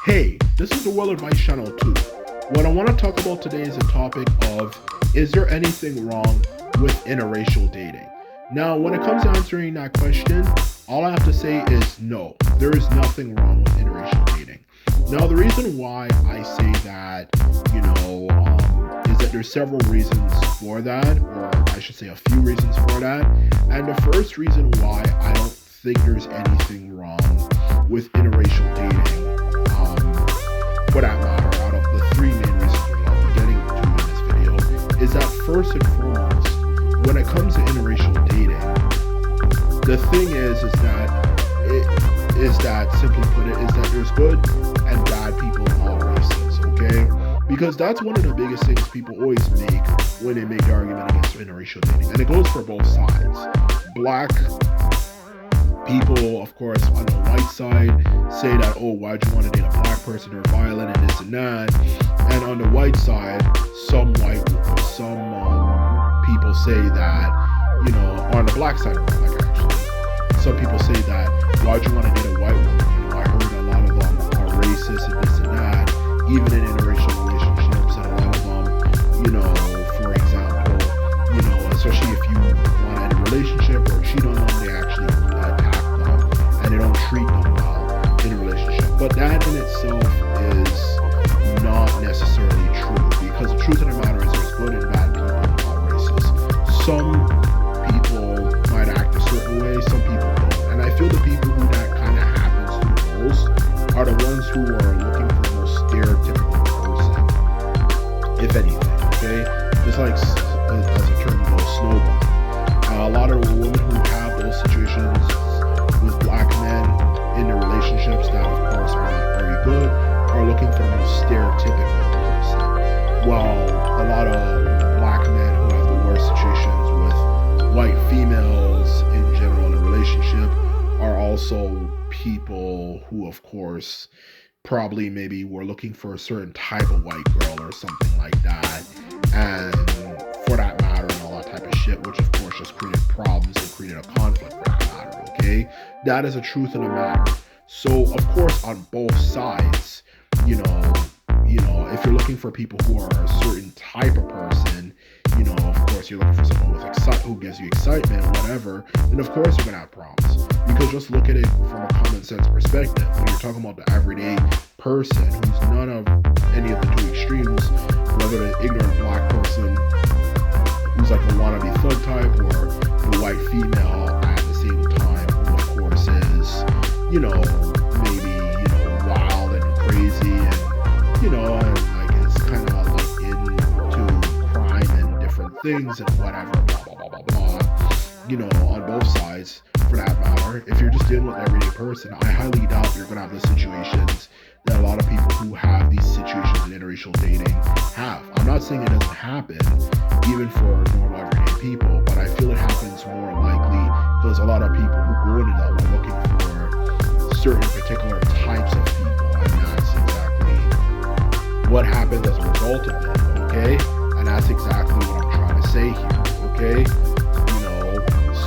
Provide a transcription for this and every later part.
Hey, this is the Well Advice Channel too. What I want to talk about today is a topic of, is there anything wrong with interracial dating? Now, when it comes to answering that question, all I have to say is no, there is nothing wrong with interracial dating. Now, the reason why I say that, is that there's several reasons for that, or I should say a few reasons for that. And the first reason why I don't think there's anything wrong with interracial dating, for that matter, out of the three main reasons which I'll be getting to in this video, is that first and foremost, when it comes to interracial dating, the thing is that simply put it, is that there's good and bad people in all races, okay? Because that's one of the biggest things people always make when they make the argument against interracial dating. And it goes for both sides. Black people, of course, on the white side say that, oh, why'd you want to date a black person? They're violent and this and that. And on the white side, some people say that, on the black side, some people say that, why'd you want to date a white woman? I heard a lot of them are racist and this and that, even in interracial relationships, and a lot of them, for example, especially if you want to end a relationship or cheat on them, they actually attack them and they don't treat them well in a relationship. But that in itself is not necessarily true, because the truth of the matter is there's good and bad people in all races. Some people might act a certain way, some people don't. And I feel the people who that kind of happens to the most are the ones who are looking for the most stereotypical person, if anything, okay? Just like, as a term goes, snowball. A lot of women who have those situations with black men in their relationships that, of course, are not very good, are looking for the most stereotypical person. While a lot of black men who have the worst situations with white females in general in a relationship are also people who, of course, probably maybe were looking for a certain type of white girl or something like that. And for that matter, and all that type of shit, which of course just created problems and created a conflict for that matter, okay? That is a truth of the matter. So, of course, on both sides, if you're looking for people who are a certain type of person, of course, you're looking for someone who gives you excitement or whatever, then of course you're going to have problems. Because just look at it from a common sense perspective. When you're talking about the everyday person who's none of any of the two extremes, whether the ignorant black person who's like a wannabe thug type, or the white female at the same time, who of course is, maybe, wild and crazy and, like is kind of like into crime and different things and whatever, blah, blah, blah, blah, blah, on both sides for that matter. If you're just dealing with an everyday person, I highly doubt you're going to have the situations that a lot of people who have these situations in interracial dating have. I'm not saying it doesn't happen, even for normal everyday people, but I feel it happens more likely because a lot of people who go into that are looking for certain particular types of people, and that's exactly what happens as a result of it, okay? And that's exactly what I'm trying to say here, okay?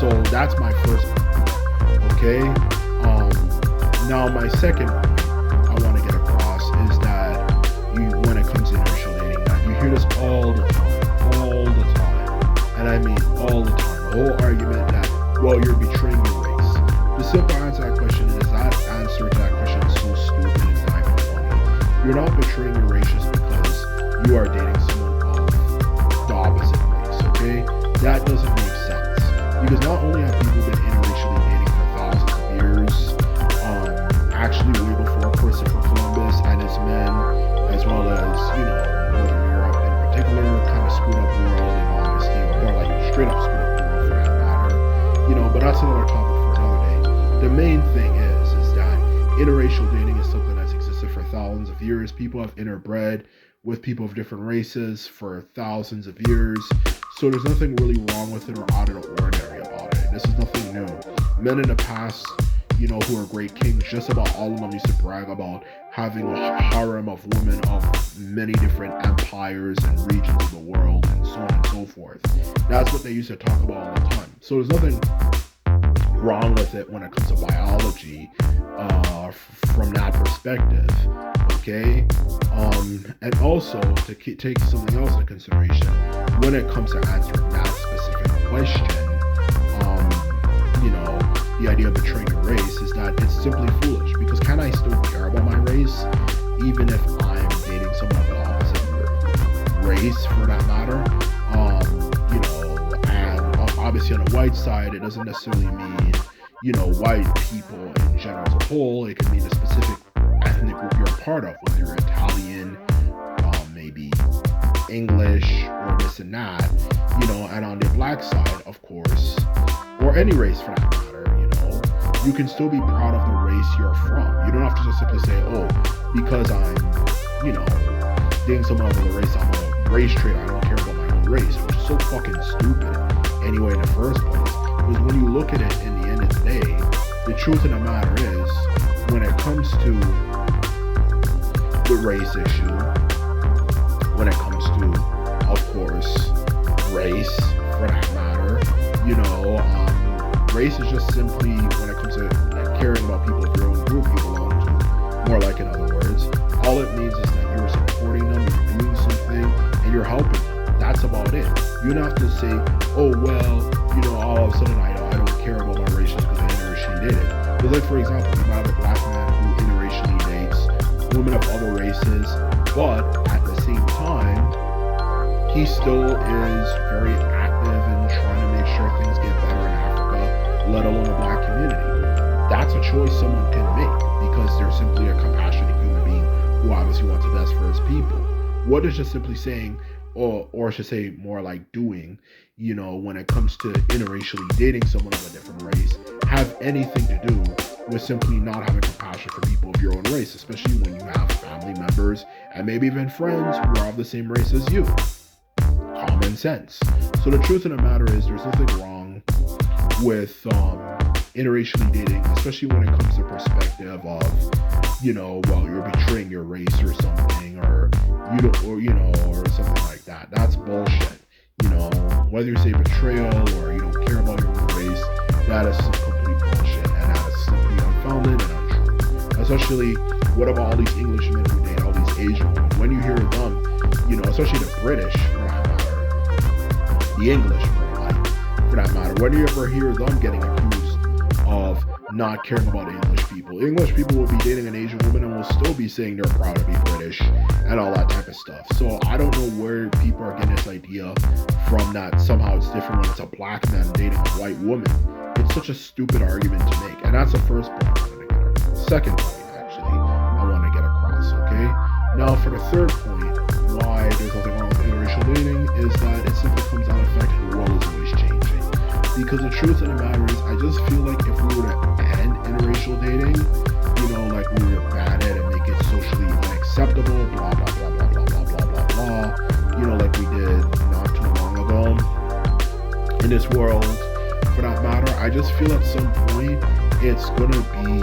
So that's my first point, okay? Now my second point I want to get across is that when it comes to interracial dating, that you hear this all the time, and I mean all the time. The whole argument that, well, you're betraying your race. The simple answer to that question is that answer to that question is so stupid, it's not even funny. You're not betraying your race just because you are dating someone of the opposite race, okay? That doesn't make sense. Because not only have people been interracially dating for thousands of years, actually way before Christopher Columbus and his men, as well as, Northern Europe in particular, kind of screwed up the world in honesty, or like straight up screwed up the world for that matter, but that's another topic for another day. The main thing is that interracial dating is something that's existed for thousands of years. People have interbred with people of different races for thousands of years. So there's nothing really wrong with it or out of the ordinary about it. This is nothing new. Men in the past, who are great kings, just about all of them used to brag about having a harem of women of many different empires and regions of the world and so on and so forth. That's what they used to talk about all the time. So there's nothing wrong with it when it comes to biology from that perspective. Okay. And also to take something else into consideration when it comes to answering that specific question. Um, the idea of betraying your race is that it's simply foolish because can I still care about my race even if I'm dating someone of the opposite race for that matter? And obviously on the white side, it doesn't necessarily mean white people in general as a whole. It can mean a specific ethnic group you're a part of, whether you're Italian, maybe English, or this and that. And on the black side, of course, or any race for that matter, you can still be proud of the race you're from. You don't have to just simply say, oh, because I'm, dating someone of the race, I'm a race traitor, I don't care about my own race, which is so fucking stupid anyway in the first place. Because when you look at it in the end of the day, the truth of the matter is, when it comes to the race issue, when it comes to, of course, race for that matter, race is just simply when it comes to caring about people of your own group you belong to. More like, in other words, all it means is that you're supporting them, you're doing something, and you're helping them. That's about it. You don't have to say, oh well, all of a sudden I don't care about my race just because I interracially dated. Because like for example, you might have a black man who interracially dates women of other races, but at the same time, he still is very active in trying to make sure things get better in Africa, let alone the black community. That's a choice someone can make because they're simply a compassionate human being who obviously wants the best for his people. What is just simply saying, or I should say more like doing, when it comes to interracially dating someone of a different race, have anything to do with simply not having compassion for people of your own race, especially when you have family members and maybe even friends who are of the same race as you. Common sense. So the truth of the matter is there's nothing wrong with interracially dating, especially when it comes to perspective of, well, you're betraying your race or something, or or something like that. That's bullshit. Whether you say betrayal or you don't care about your own race, that is some complete bullshit, and that is simply unfounded and untrue. Especially, what about all these Englishmen who date all these Asian women? When you hear them, especially the British, for that matter, the English, for that matter, when you ever hear them getting accused of not caring about English people will be dating an Asian woman and will still be saying they're proud to be British and all that type of stuff. So I don't know where people are getting this idea from that somehow it's different when it's a black man dating a white woman. It's such a stupid argument to make. And that's the first point I wanted to get across. Second point, actually, I want to get across, okay? Now, for the third point, why there's nothing wrong with interracial dating is that it simply comes down to the fact that the world is always changing. Because the truth of the matter is, I just feel like if we were to end interracial dating, like we were to ban it and make it socially unacceptable, blah, blah, blah, blah, blah, blah, blah, blah, blah, like we did not too long ago in this world, for that matter, I just feel at some point it's going to be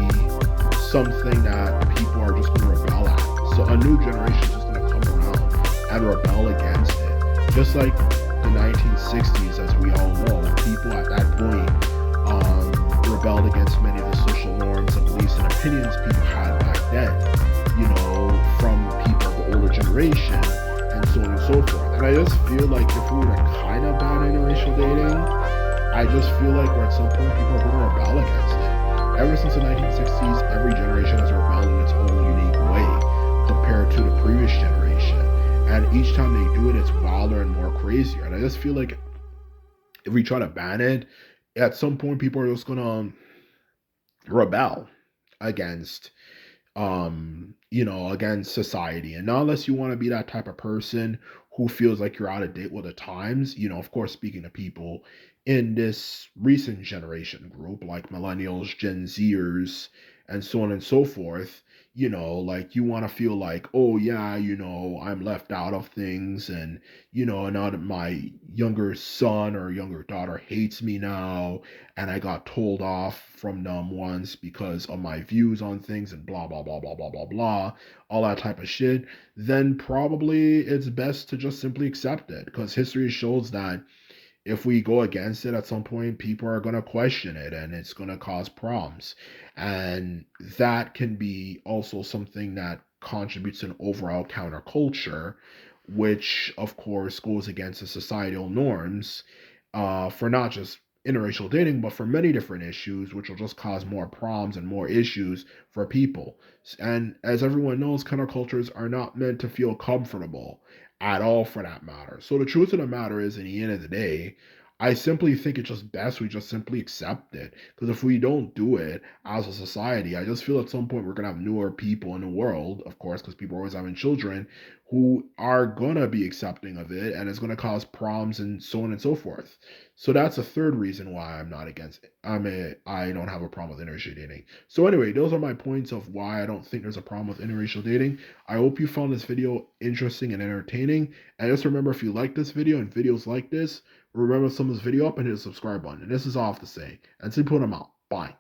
something that people are just going to rebel at. So a new generation is just going to come around and rebel against it. Just like the 1960s, as we all know, people at that point rebelled against many of the social norms and beliefs and opinions people had back then, from people of the older generation and so on and so forth. And I just feel like if we were to kind of ban interracial dating, I just feel like at some point people are going to rebel against it. Ever since the 1960s, every generation has rebelled in its own unique way compared to the previous generation. And each time they do it, it's wilder and more crazier. And I just feel like if we try to ban it, at some point people are just gonna rebel against against society. And not unless you want to be that type of person who feels like you're out of date with the times, of course, speaking to people in this recent generation group, like millennials, Gen Zers, and so on and so forth, like you want to feel like, oh yeah, I'm left out of things, and now that my younger son or younger daughter hates me now, and I got told off from them once because of my views on things and blah, blah, blah, blah, blah, blah, blah, all that type of shit, then probably it's best to just simply accept it, because history shows that if we go against it at some point, people are going to question it and it's going to cause problems. And that can be also something that contributes to an overall counterculture, which of course goes against the societal norms for not just interracial dating, but for many different issues, which will just cause more problems and more issues for people. And as everyone knows, countercultures are not meant to feel comfortable at all, for that matter. So the truth of the matter is, in the end of the day, I simply think it's just best we just simply accept it. Because if we don't do it as a society, I just feel at some point we're gonna have newer people in the world, of course, because people are always having children who are gonna be accepting of it, and it's gonna cause problems and so on and so forth. So that's a third reason why I'm not against it. I don't have a problem with interracial dating. So anyway, those are my points of why I don't think there's a problem with interracial dating. I hope you found this video interesting and entertaining. And just remember, if you like this video and videos like this, remember to thumb this video up and hit the subscribe button. And this is all I have to say. And simply put, I'm out. Bye.